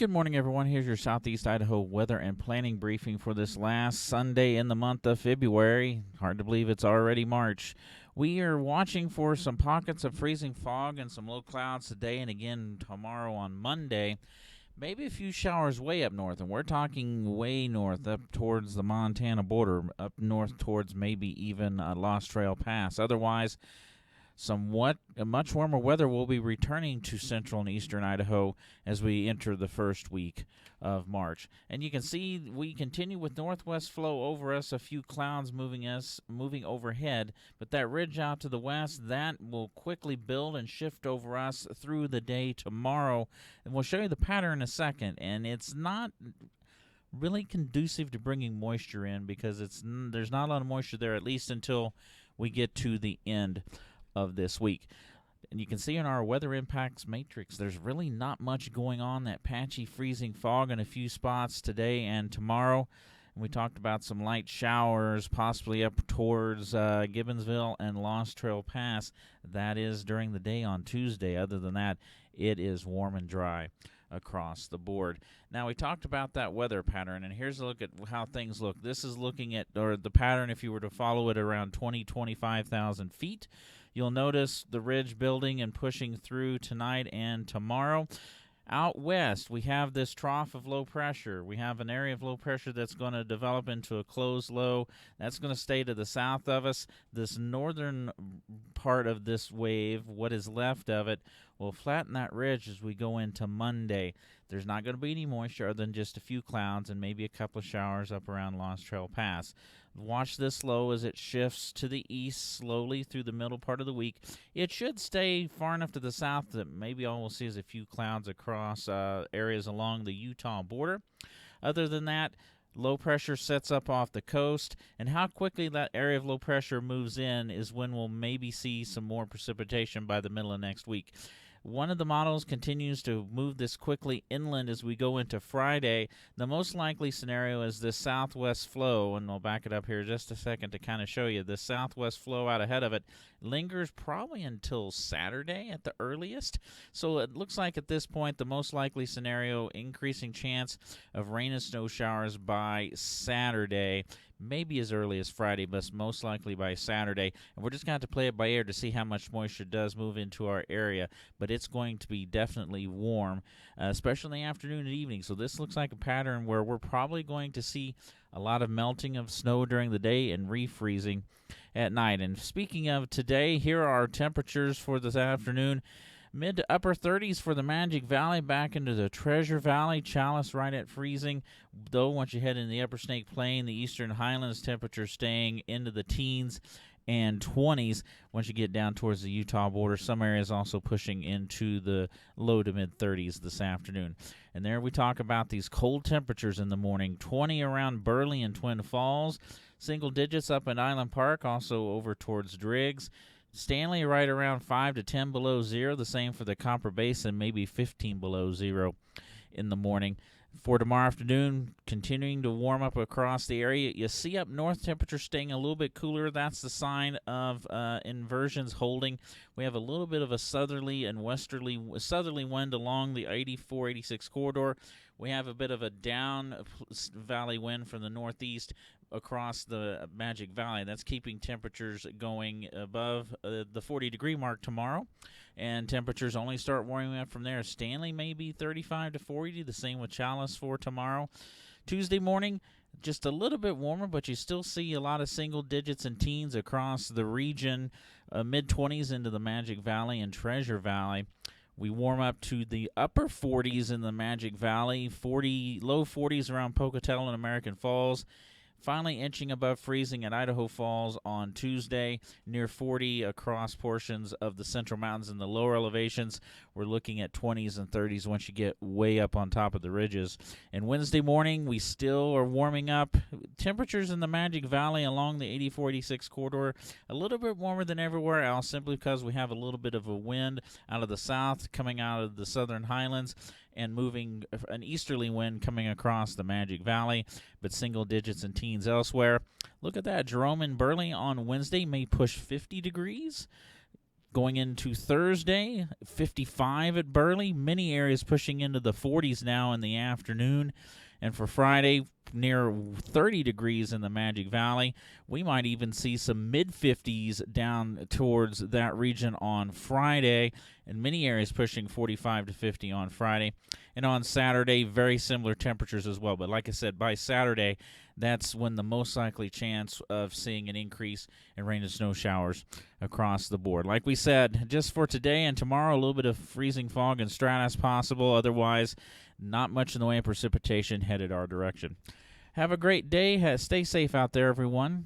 Good morning, everyone. Here's your Southeast Idaho weather and planning briefing for this last Sunday in the month of February. Hard to believe it's already March. We are watching for some pockets of freezing fog and some low clouds today and again tomorrow on Monday. Maybe a few showers way up north, and we're talking way north, up towards the Montana border, up north towards maybe even Lost Trail Pass. Otherwise, much warmer weather will be returning to central and eastern Idaho as we enter the first week of March. And you can see we continue with northwest flow over us, a few clouds moving overhead, but that ridge out to the west, that will quickly build and shift over us through the day tomorrow. And we'll show you the pattern in a second, and it's not really conducive to bringing moisture in because there's not a lot of moisture there, at least until we get to the end of this week. And you can see in our weather impacts matrix, there's really not much going on. That patchy freezing fog in a few spots today and tomorrow. And we talked about some light showers possibly up towards Gibbonsville and Lost Trail Pass. That is during the day on Tuesday. Other than that, it is warm and dry across the board. Now, we talked about that weather pattern, and here's a look at how things look. This is looking at the pattern if you were to follow it around 25,000 feet. You'll notice the ridge building and pushing through tonight and tomorrow. Out west, we have this trough of low pressure. We have an area of low pressure that's going to develop into a closed low. That's going to stay to the south of us. This northern part of this wave, what is left of it, will flatten that ridge as we go into Monday. There's not going to be any moisture other than just a few clouds and maybe a couple of showers up around Lost Trail Pass. Watch this low as it shifts to the east slowly through the middle part of the week. It should stay far enough to the south that maybe all we'll see is a few clouds across areas along the Utah border. Other than that, low pressure sets up off the coast, and how quickly that area of low pressure moves in is when we'll maybe see some more precipitation by the middle of next week. One of the models continues to move this quickly inland as we go into Friday. The most likely scenario is this southwest flow, and I'll back it up here just a second to kind of show you. The southwest flow out ahead of it lingers probably until Saturday at the earliest. So it looks like at this point the most likely scenario, increasing chance of rain and snow showers by Saturday. Maybe as early as Friday, but most likely by Saturday. And we're just going to have to play it by ear to see how much moisture does move into our area. But it's going to be definitely warm, especially in the afternoon and evening. So this looks like a pattern where we're probably going to see a lot of melting of snow during the day and refreezing at night. And speaking of today, here are our temperatures for this afternoon. Mid to upper 30s for the Magic Valley, back into the Treasure Valley. Chalice right at freezing. Though once you head in the Upper Snake Plain, the Eastern Highlands temperature staying into the teens and 20s. Once you get down towards the Utah border, some areas also pushing into the low to mid 30s this afternoon. And there we talk about these cold temperatures in the morning. 20 around Burley and Twin Falls. Single digits up in Island Park, also over towards Driggs. Stanley right around 5 to 10 below zero. The same for the Copper Basin, maybe 15 below zero in the morning. For tomorrow afternoon, continuing to warm up across the area. You see up north temperatures staying a little bit cooler. That's the sign of inversions holding. We have a little bit of a southerly and southerly wind along the 84-86 corridor. We have a bit of a down valley wind from the northeast across the Magic Valley. That's keeping temperatures going above the 40-degree mark tomorrow, and temperatures only start warming up from there. Stanley may be 35 to 40, the same with Chalice for tomorrow. Tuesday morning, just a little bit warmer, but you still see a lot of single digits and teens across the region, mid-20s into the Magic Valley and Treasure Valley. We warm up to the upper 40s in the Magic Valley, low 40s around Pocatello and American Falls. Finally inching above freezing at Idaho Falls on Tuesday, near 40 across portions of the Central Mountains and the lower elevations. We're looking at 20s and 30s once you get way up on top of the ridges. And Wednesday morning, we still are warming up. Temperatures in the Magic Valley along the 84-86 corridor, a little bit warmer than everywhere else, simply because we have a little bit of a wind out of the south coming out of the southern highlands and moving an easterly wind coming across the Magic Valley, but single digits and teens elsewhere. Look at that. Jerome and Burley on Wednesday may push 50 degrees. Going into Thursday, 55 at Burley. Many areas pushing into the 40s now in the afternoon. And for Friday, near 30 degrees in the Magic Valley. We might even see some mid-50s down towards that region on Friday, and many areas pushing 45 to 50 on Friday. And on Saturday, very similar temperatures as well. But like I said, by Saturday, that's when the most likely chance of seeing an increase in rain and snow showers across the board. Like we said, just for today and tomorrow, a little bit of freezing fog and stratus possible. Otherwise, not much in the way of precipitation headed our direction. Have a great day. Stay safe out there, everyone.